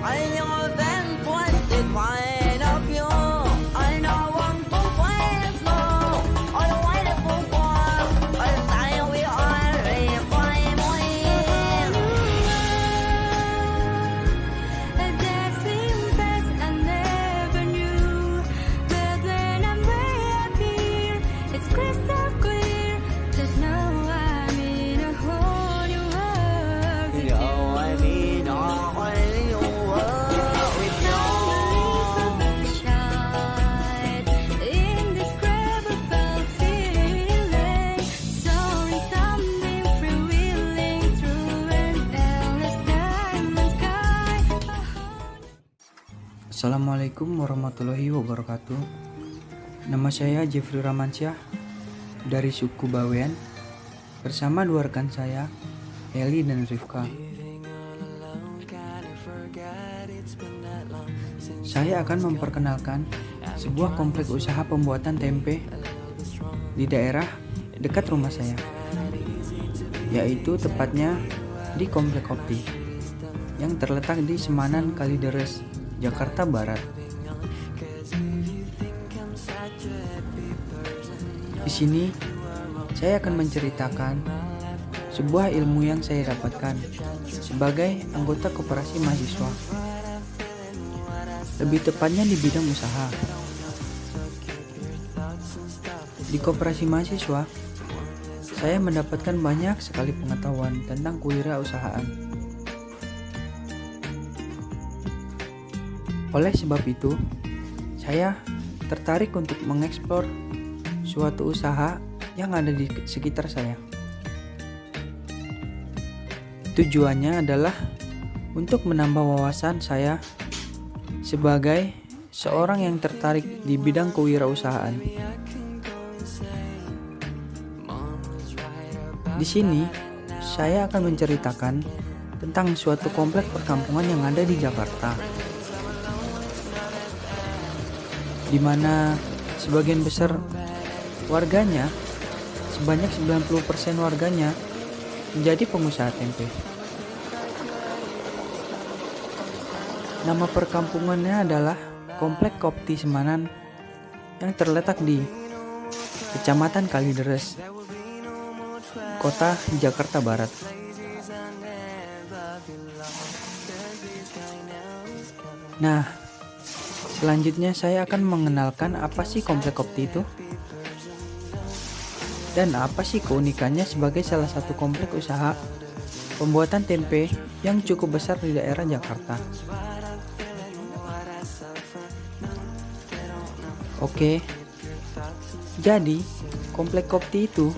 I know then twisted point of view. I know one to place no. All the way to war. All time we are reclaim win. A day seemed past I never knew. But when I'm way up here, it's crystal clear. Just know I'm in a whole new world with you. Yo, I mean, all you were with you. Shine indescribable feeling, soaring something freewheeling through an endless diamond sky. Assalamualaikum warahmatullahi wabarakatuh. Nama saya Jeffrey Ramansyah dari suku Bawean bersama dua rekan saya, Eli dan Rifka. Saya akan memperkenalkan sebuah komplek usaha pembuatan tempe di daerah dekat rumah saya, yaitu tepatnya di Komplek Kopti yang terletak di Semanan Kalideres, Jakarta Barat. Di sini saya akan menceritakan sebuah ilmu yang saya dapatkan sebagai anggota koperasi mahasiswa, lebih tepatnya di bidang usaha. Di koperasi mahasiswa, saya mendapatkan banyak sekali pengetahuan tentang kewirausahaan. Oleh sebab itu, saya tertarik untuk mengeksplor suatu usaha yang ada di sekitar saya. Tujuannya adalah untuk menambah wawasan saya sebagai seorang yang tertarik di bidang kewirausahaan. Di sini, saya akan menceritakan tentang suatu komplek perkampungan yang ada di Jakarta, di mana sebagian besar warganya, sebanyak 90% warganya menjadi pengusaha tempe. Nama perkampungannya adalah Komplek Kopti Semanan yang terletak di Kecamatan Kalideres, Kota Jakarta Barat. Nah, selanjutnya saya akan mengenalkan apa sih Komplek Kopti itu dan apa sih keunikannya sebagai salah satu komplek usaha pembuatan tempe yang cukup besar di daerah Jakarta. Oke, jadi Komplek Kopti itu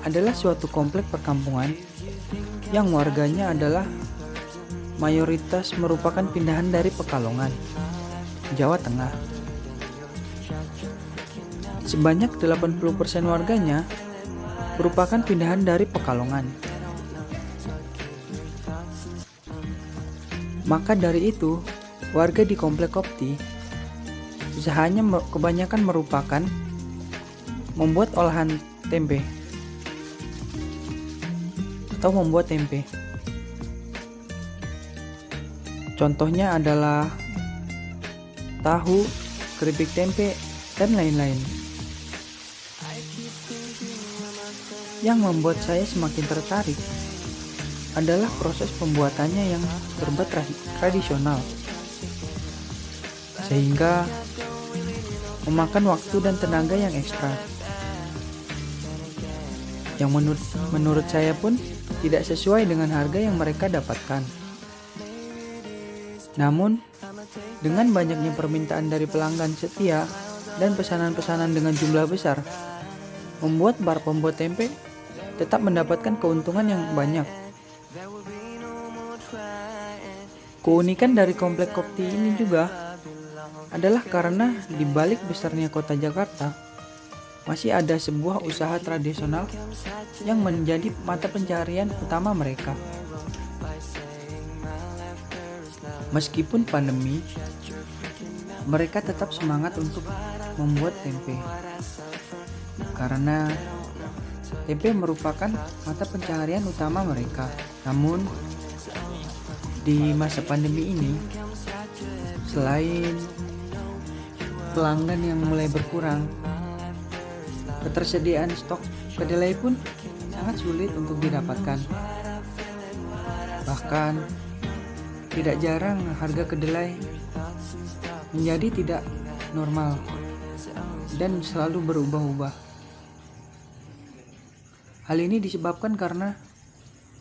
adalah suatu komplek perkampungan yang warganya adalah mayoritas merupakan pindahan dari Pekalongan, Jawa Tengah. Sebanyak 80% warganya merupakan pindahan dari Pekalongan. Maka dari itu, warga di Komplek Kopti usahanya kebanyakan merupakan membuat olahan tempe atau membuat tempe. Contohnya adalah tahu, keripik tempe, dan lain-lain. Yang membuat saya semakin tertarik adalah proses pembuatannya yang serba tradisional, sehingga memakan waktu dan tenaga yang ekstra, yang menurut saya pun tidak sesuai dengan harga yang mereka dapatkan. Namun, dengan banyaknya permintaan dari pelanggan setia dan pesanan-pesanan dengan jumlah besar, membuat para pembuat tempe tetap mendapatkan keuntungan yang banyak. Keunikan dari Komplek Kopti ini juga adalah karena di balik besarnya kota Jakarta, masih ada sebuah usaha tradisional yang menjadi mata pencaharian utama mereka. Meskipun pandemi, mereka tetap semangat untuk membuat tempe, karena tempe merupakan mata pencaharian utama mereka. Namun, Di masa pandemi ini, selain pelanggan yang mulai berkurang, ketersediaan stok kedelai pun sangat sulit untuk didapatkan. Bahkan tidak jarang harga kedelai menjadi tidak normal dan selalu berubah-ubah. Hal ini disebabkan karena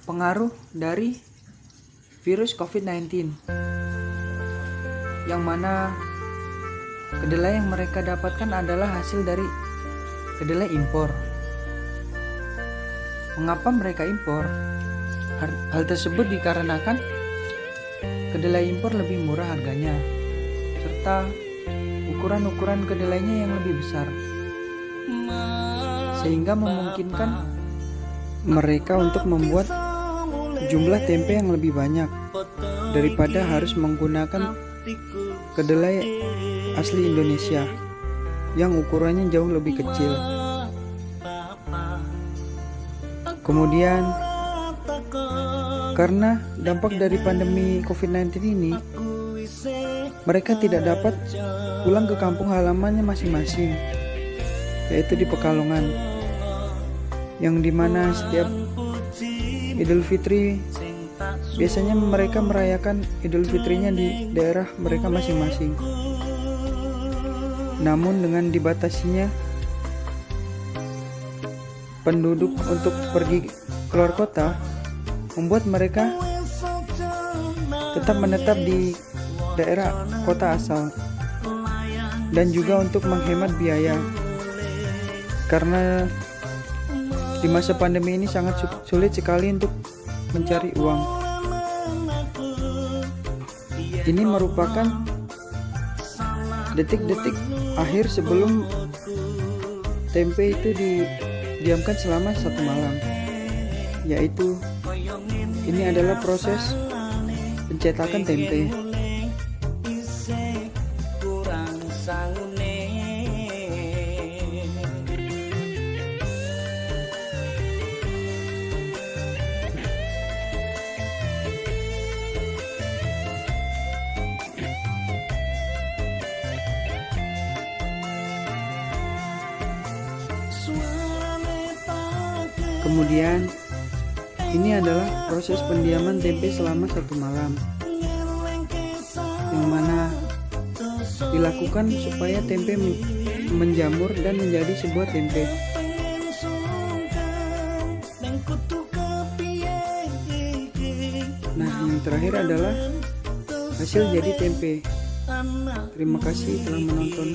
pengaruh dari virus COVID-19, yang mana kedelai yang mereka dapatkan adalah hasil dari kedelai impor. Mengapa mereka impor? Hal tersebut dikarenakan kedelai impor lebih murah harganya, serta ukuran-ukuran kedelainya yang lebih besar, sehingga memungkinkan mereka untuk membuat jumlah tempe yang lebih banyak daripada harus menggunakan kedelai asli Indonesia yang ukurannya jauh lebih kecil. Kemudian, karena dampak dari pandemi COVID-19 ini, mereka tidak dapat pulang ke kampung halamannya masing-masing, yaitu di Pekalongan, yang dimana setiap Idul Fitri biasanya mereka merayakan Idul Fitrinya di daerah mereka masing-masing. Namun dengan dibatasinya penduduk untuk pergi keluar kota, membuat mereka tetap menetap di daerah kota asal, dan juga untuk menghemat biaya, karena di masa pandemi ini sangat sulit sekali untuk mencari uang. Ini merupakan detik-detik akhir sebelum tempe itu didiamkan selama 1 malam, yaitu ini adalah proses pencetakan tempe. Kemudian ini adalah proses pendiaman tempe selama 1 malam, yang mana dilakukan supaya tempe menjamur dan menjadi sebuah tempe. Nah, yang terakhir adalah hasil jadi tempe. Terima kasih telah menonton.